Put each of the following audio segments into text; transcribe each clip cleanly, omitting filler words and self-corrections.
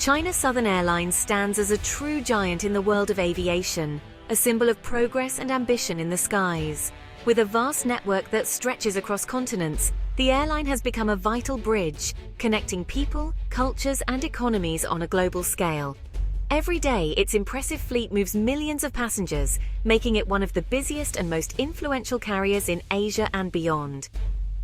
China Southern Airlines stands as a true giant in the world of aviation, a symbol of progress and ambition in the skies. With a vast network that stretches across continents, the airline has become a vital bridge, connecting people, cultures, and economies on a global scale. Every day, its impressive fleet moves millions of passengers, making it one of the busiest and most influential carriers in Asia and beyond.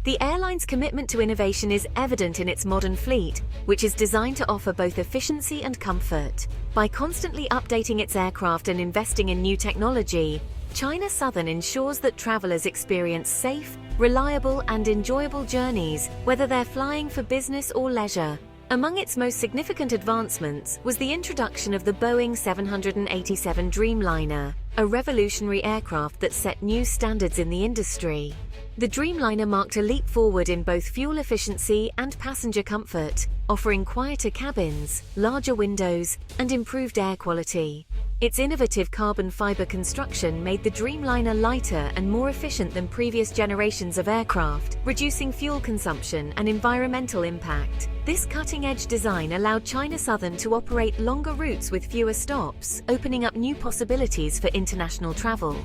The airline's commitment to innovation is evident in its modern fleet, which is designed to offer both efficiency and comfort. By constantly updating its aircraft and investing in new technology, China Southern ensures that travelers experience safe, reliable, and enjoyable journeys, whether they're flying for business or leisure. Among its most significant advancements was the introduction of the Boeing 787 Dreamliner, a revolutionary aircraft that set new standards in the industry. The Dreamliner marked a leap forward in both fuel efficiency and passenger comfort, offering quieter cabins, larger windows, and improved air quality. Its innovative carbon fiber construction made the Dreamliner lighter and more efficient than previous generations of aircraft, reducing fuel consumption and environmental impact. This cutting-edge design allowed China Southern to operate longer routes with fewer stops, opening up new possibilities for international travel.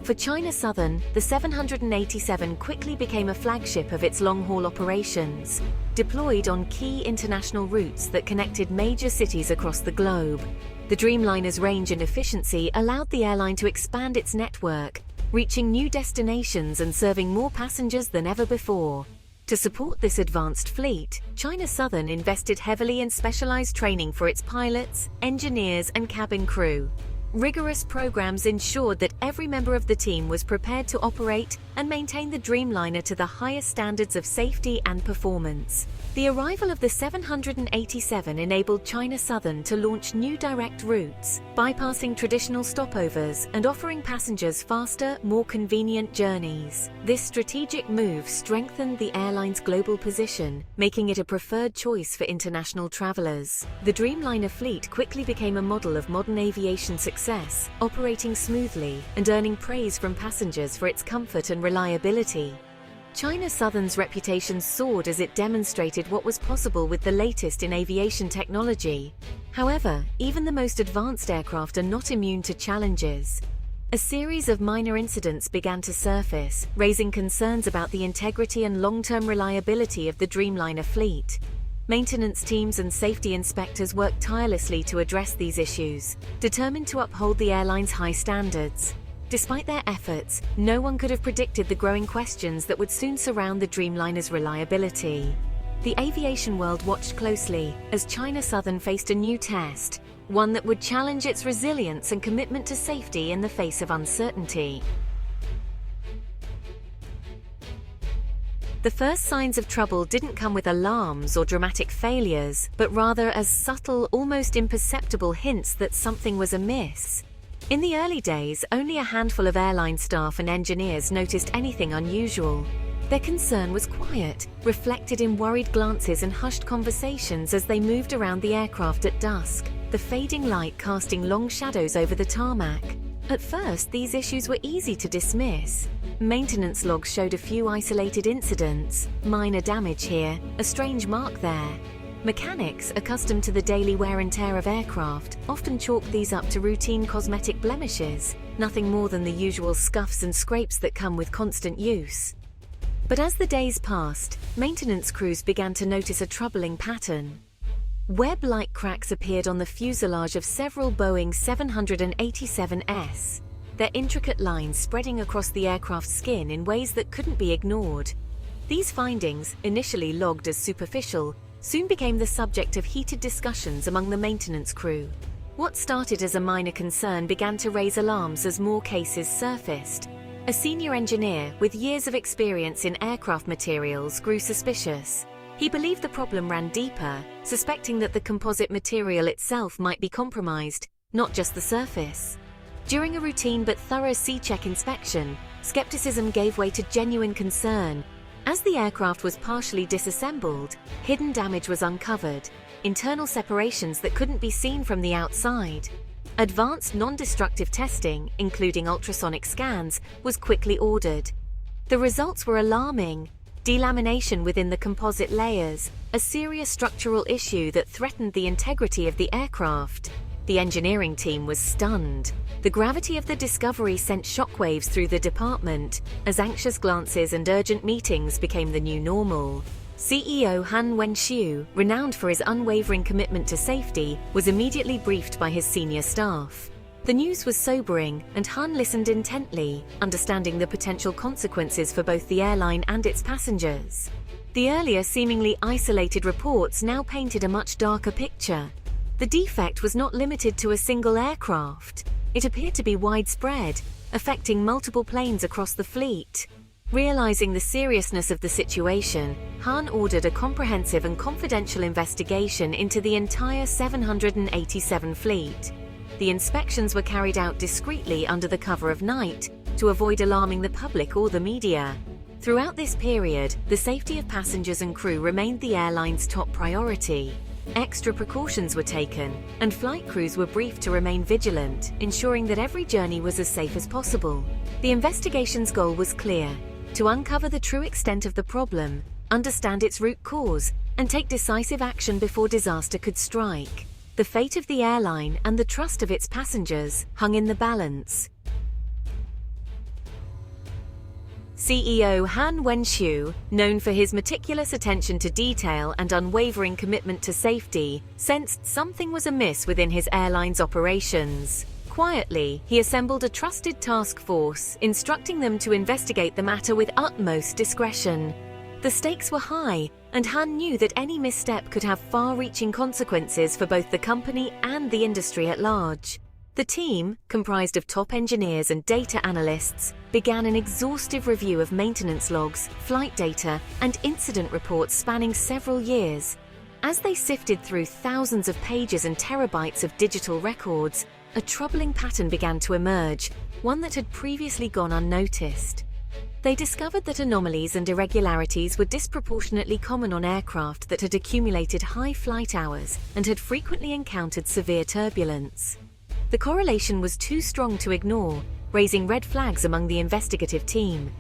For China Southern, the 787 quickly became a flagship of its long-haul operations, deployed on key international routes that connected major cities across the globe. The Dreamliner's range and efficiency allowed the airline to expand its network, reaching new destinations and serving more passengers than ever before. To support this advanced fleet, China Southern invested heavily in specialized training for its pilots, engineers, and cabin crew. Rigorous programs ensured that every member of the team was prepared to operate and maintain the Dreamliner to the highest standards of safety and performance. The arrival of the 787 enabled China Southern to launch new direct routes, bypassing traditional stopovers and offering passengers faster, more convenient journeys. This strategic move strengthened the airline's global position, making it a preferred choice for international travelers. The Dreamliner fleet quickly became a model of modern aviation success, operating smoothly and earning praise from passengers for its comfort and reliability. China Southern's reputation soared as it demonstrated what was possible with the latest in aviation technology. However, even the most advanced aircraft are not immune to challenges. A series of minor incidents began to surface, raising concerns about the integrity and long-term reliability of the Dreamliner fleet. Maintenance teams and safety inspectors worked tirelessly to address these issues, determined to uphold the airline's high standards. Despite their efforts, no one could have predicted the growing questions that would soon surround the Dreamliner's reliability. The aviation world watched closely as China Southern faced a new test, one that would challenge its resilience and commitment to safety in the face of uncertainty. The first signs of trouble didn't come with alarms or dramatic failures, but rather as subtle, almost imperceptible hints that something was amiss. In the early days, only a handful of airline staff and engineers noticed anything unusual. Their concern was quiet, reflected in worried glances and hushed conversations as they moved around the aircraft at dusk, the fading light casting long shadows over the tarmac. At first, these issues were easy to dismiss. Maintenance logs showed a few isolated incidents, minor damage here, a strange mark there. Mechanics, accustomed to the daily wear and tear of aircraft, often chalk these up to routine cosmetic blemishes, nothing more than the usual scuffs and scrapes that come with constant use. But as the days passed, maintenance crews began to notice a troubling pattern. Web-like cracks appeared on the fuselage of several Boeing 787s, their intricate lines spreading across the aircraft's skin in ways that couldn't be ignored. These findings, initially logged as superficial, soon became the subject of heated discussions among the maintenance crew. What started as a minor concern began to raise alarms as more cases surfaced. A senior engineer with years of experience in aircraft materials grew suspicious. He believed the problem ran deeper, suspecting that the composite material itself might be compromised, not just the surface. During a routine but thorough C-check inspection, skepticism gave way to genuine concern. As the aircraft was partially disassembled, hidden damage was uncovered, internal separations that couldn't be seen from the outside. Advanced non-destructive testing, including ultrasonic scans, was quickly ordered. The results were alarming. delamination within the composite layers, a serious structural issue that threatened the integrity of the aircraft. The engineering team was stunned. The gravity of the discovery sent shockwaves through the department, as anxious glances and urgent meetings became the new normal. CEO Han Wenxiu, renowned for his unwavering commitment to safety, was immediately briefed by his senior staff. The news was sobering, and Han listened intently, understanding the potential consequences for both the airline and its passengers. The earlier seemingly isolated reports now painted a much darker picture. The defect was not limited to a single aircraft. It appeared to be widespread, affecting multiple planes across the fleet. Realizing the seriousness of the situation, Han ordered a comprehensive and confidential investigation into the entire 787 fleet. The inspections were carried out discreetly under the cover of night to avoid alarming the public or the media. Throughout this period, the safety of passengers and crew remained the airline's top priority. Extra precautions were taken, and flight crews were briefed to remain vigilant, ensuring that every journey was as safe as possible. The investigation's goal was clear: to uncover the true extent of the problem, understand its root cause, and take decisive action before disaster could strike. The fate of the airline and the trust of its passengers hung in the balance. CEO Han Wenxiu, known for his meticulous attention to detail and unwavering commitment to safety, sensed something was amiss within his airline's operations. Quietly, he assembled a trusted task force, instructing them to investigate the matter with utmost discretion. The stakes were high, and Han knew that any misstep could have far-reaching consequences for both the company and the industry at large. The team, comprised of top engineers and data analysts, began an exhaustive review of maintenance logs, flight data, and incident reports spanning several years. As they sifted through thousands of pages and terabytes of digital records, a troubling pattern began to emerge, one that had previously gone unnoticed. They discovered that anomalies and irregularities were disproportionately common on aircraft that had accumulated high flight hours and had frequently encountered severe turbulence. The correlation was too strong to ignore, raising red flags among the investigative team.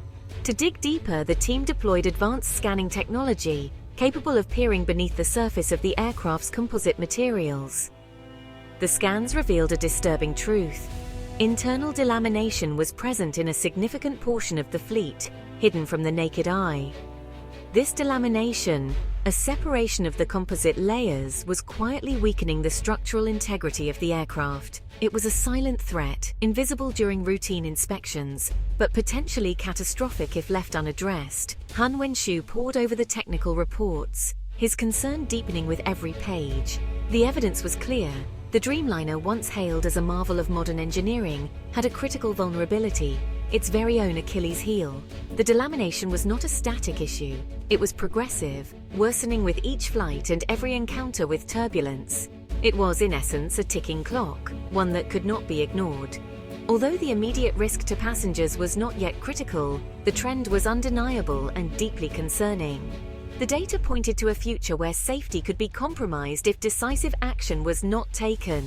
To dig deeper, the team deployed advanced scanning technology, capable of peering beneath the surface of the aircraft's composite materials. The scans revealed a disturbing truth. Internal delamination was present in a significant portion of the fleet, hidden from the naked eye. This delamination, a separation of the composite layers, was quietly weakening the structural integrity of the aircraft. It was a silent threat, invisible during routine inspections, but potentially catastrophic if left unaddressed. Han Wenxiu pored over the technical reports, his concern deepening with every page. The evidence was clear. The Dreamliner, once hailed as a marvel of modern engineering, had a critical vulnerability, its very own Achilles heel. The delamination was not a static issue. It was progressive, worsening with each flight and every encounter with turbulence. It was, in essence, a ticking clock, one that could not be ignored. Although the immediate risk to passengers was not yet critical, the trend was undeniable and deeply concerning. The data pointed to a future where safety could be compromised if decisive action was not taken.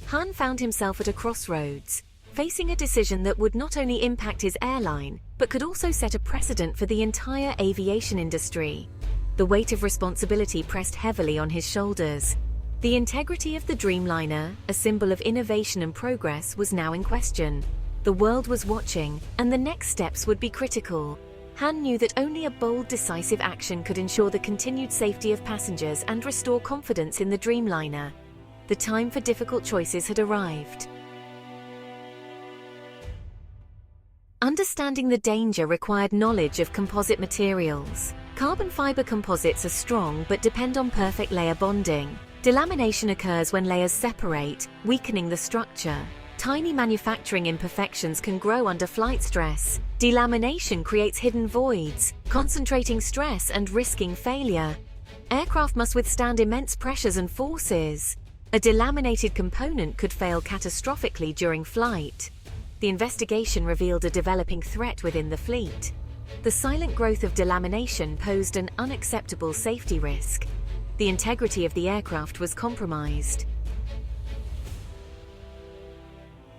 Han found himself at a crossroads, facing a decision that would not only impact his airline, but could also set a precedent for the entire aviation industry. The weight of responsibility pressed heavily on his shoulders. The integrity of the Dreamliner, a symbol of innovation and progress, was now in question. The world was watching, and the next steps would be critical. Han knew that only a bold, decisive action could ensure the continued safety of passengers and restore confidence in the Dreamliner. The time for difficult choices had arrived. Understanding the danger required knowledge of composite materials. Carbon fiber composites are strong but depend on perfect layer bonding. Delamination occurs when layers separate, weakening the structure. Tiny manufacturing imperfections can grow under flight stress. Delamination creates hidden voids, concentrating stress and risking failure. Aircraft must withstand immense pressures and forces. A delaminated component could fail catastrophically during flight. The investigation revealed a developing threat within the fleet. The silent growth of delamination posed an unacceptable safety risk. The integrity of the aircraft was compromised.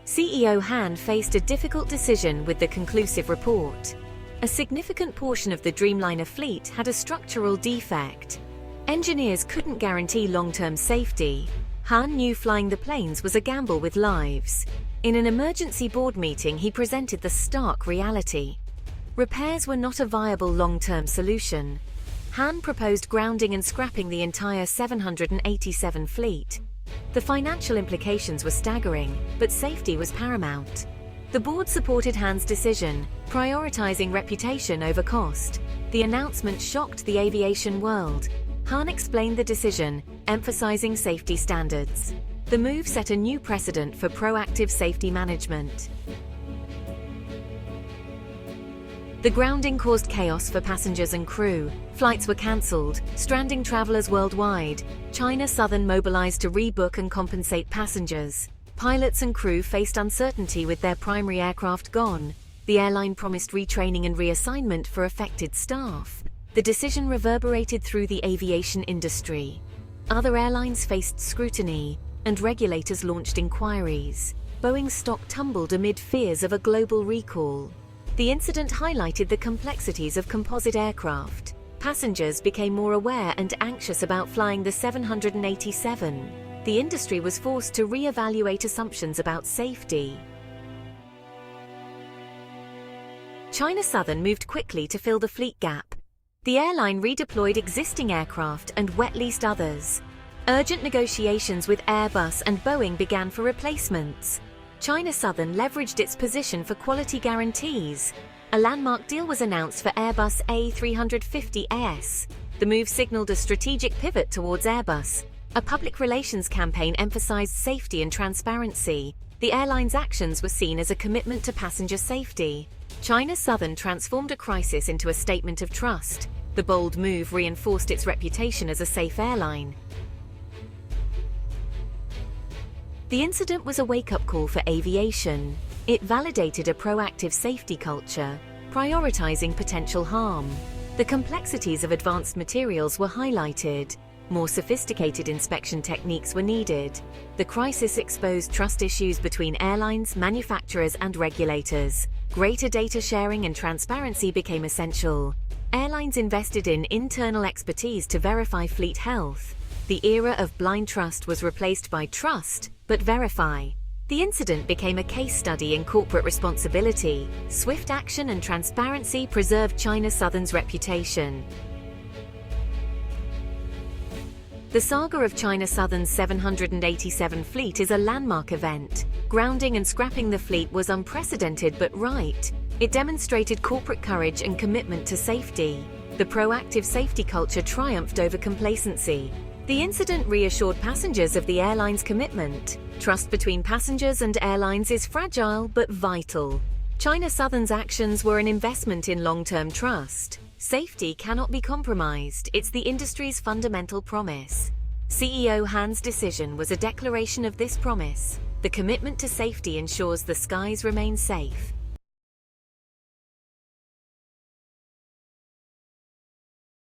CEO Han faced a difficult decision with the conclusive report. A significant portion of the Dreamliner fleet had a structural defect. Engineers couldn't guarantee long-term safety. Han knew flying the planes was a gamble with lives. In an emergency board meeting, he presented the stark reality. Repairs were not a viable long-term solution. Han proposed grounding and scrapping the entire 787 fleet. The financial implications were staggering, but safety was paramount. The board supported Han's decision, prioritizing reputation over cost. The announcement shocked the aviation world. Han explained the decision, emphasizing safety standards. The move set a new precedent for proactive safety management. The grounding caused chaos for passengers and crew. Flights were cancelled, stranding travelers worldwide. China Southern mobilized to rebook and compensate passengers. Pilots and crew faced uncertainty with their primary aircraft gone. The airline promised retraining and reassignment for affected staff. The decision reverberated through the aviation industry. Other airlines faced scrutiny, and regulators launched inquiries. Boeing's stock tumbled amid fears of a global recall. The incident highlighted the complexities of composite aircraft. Passengers became more aware and anxious about flying the 787. The industry was forced to re-evaluate assumptions about safety. China Southern moved quickly to fill the fleet gap. The airline redeployed existing aircraft and wet-leased others. Urgent negotiations with Airbus and Boeing began for replacements. China Southern leveraged its position for quality guarantees. A landmark deal was announced for Airbus A350s. The move signaled a strategic pivot towards Airbus. A public relations campaign emphasized safety and transparency. The airline's actions were seen as a commitment to passenger safety. China Southern transformed a crisis into a statement of trust. The bold move reinforced its reputation as a safe airline. The incident was a wake-up call for aviation. It validated a proactive safety culture, prioritizing potential harm. The complexities of advanced materials were highlighted. More sophisticated inspection techniques were needed. The crisis exposed trust issues between airlines, manufacturers, and regulators. Greater data sharing and transparency became essential. Airlines invested in internal expertise to verify fleet health. The era of blind trust was replaced by trust, but verify. The incident became a case study in corporate responsibility. Swift action and transparency preserved China Southern's reputation. The saga of China Southern's 787 fleet is a landmark event. Grounding and scrapping the fleet was unprecedented but right. It demonstrated corporate courage and commitment to safety. The proactive safety culture triumphed over complacency. The incident reassured passengers of the airline's commitment. Trust between passengers and airlines is fragile but vital. China Southern's actions were an investment in long-term trust. Safety cannot be compromised. It's the industry's fundamental promise. CEO Han's decision was a declaration of this promise. The commitment to safety ensures the skies remain safe.